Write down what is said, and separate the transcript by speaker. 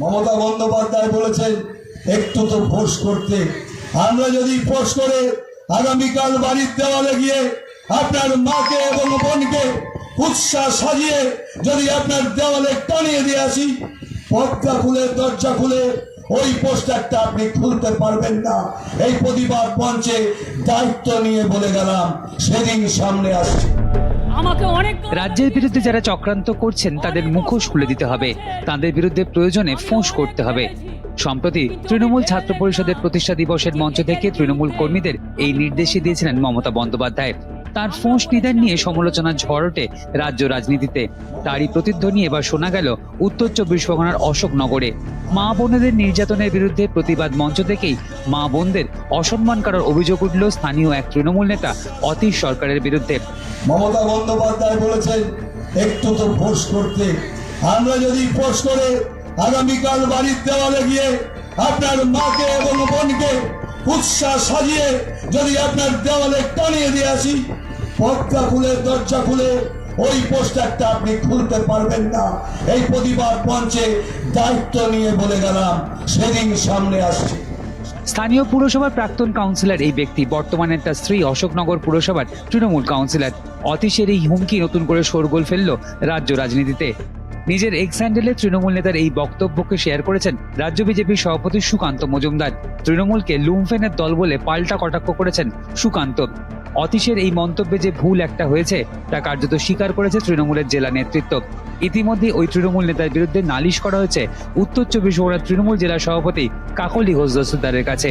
Speaker 1: মমতা বন্দ্যোপাধ্যায় বলেছেন একটু তো ফোর্স করতে। আমরা যদি ফোর্স করে আগামীকাল বাড়ির দেওয়ালে গিয়ে আপনার মাকে এবং বোনকে উৎসাহ সাজিয়ে যদি আপনার দেওয়ালে টানিয়ে দিয়ে আসি, পর্দা খুলে দরজা খুলে ওই পোস্টারটা আপনি খুলতে পারবেন না। এই প্রতিবাদ মঞ্চে দায়িত্ব নিয়ে বলে গেলাম, সেদিন সামনে আসছে।
Speaker 2: রাজ্যের বিরুদ্ধে যারা চক্রান্ত করছেন তাদের মুখোশ খুলে দিতে হবে, তাদের বিরুদ্ধে প্রয়োজনে ফোঁস করতে হবে। সম্প্রতি তৃণমূল ছাত্র পরিষদের প্রতিষ্ঠা দিবসের মঞ্চ থেকে তৃণমূল কর্মীদের এই নির্দেশই দিয়েছিলেন মমতা বন্দ্যোপাধ্যায়। তার ফোঁস নিদান নিয়ে সমালোচনার ঝড় ওঠে রাজ্য রাজনীতিতে। তারই প্রতিধ্বনি এবার শোনা গেল উত্তর 24 পরগনার অশোকনগরে। মা বোনেদের নির্যাতনের বিরুদ্ধে প্রতিবাদ মঞ্চ থেকেই মা বোনদের অসম্মান করার অভিযোগ উঠল স্থানীয় এক তৃণমূল নেতা অতীশ সরকারের বিরুদ্ধে।
Speaker 1: মমতা বন্দ্যোপাধ্যায় বলেছেন একটু তো ফোর্স করতে। আমরা যদি ফোর্স করে আগামীকাল বাড়ির দেওয়ালে গিয়ে আপনার মাকে এবং বোনকে উৎসাহ সাজিয়ে যদি আপনার দেওয়ালে টানিয়ে দিয়ে আসি, পর্দা খুলে দরজা খুলে ওই পোস্টারটা আপনি খুলতে পারবেন না। এই প্রতিবাদ মঞ্চে দায়িত্ব নিয়ে বলে গেলাম, সেদিন সামনে আসছে।
Speaker 2: স্থানীয় পুরসভার প্রাক্তন কাউন্সিলর এই ব্যক্তি, বর্তমানে তার স্ত্রী অশোকনগর পুরসভার তৃণমূল কাউন্সিলর। অতীশের এই হুমকি নতুন করে শোরগোল ফেলল রাজ্য রাজনীতিতে। নিজের এক্স হ্যান্ডেলে তৃণমূল নেতার এই বক্তব্যকে শেয়ার করেছেন রাজ্য বিজেপির সভাপতি সুকান্ত মজুমদার। তৃণমূলকে লুম্ফেনের দল বলে পাল্টা কটাক্ষ করেছেন সুকান্ত। অতীশের এই মন্তব্যে যে ভুল একটা হয়েছে তা কার্যত স্বীকার করেছে তৃণমূলের জেলা নেতৃত্ব। ইতিমধ্যে ওই তৃণমূল নেতার বিরুদ্ধে নালিশ করা হয়েছে উত্তর 24 পরগনার তৃণমূল জেলা সভাপতি কাকলি ঘোষ দস্তুদারের কাছে।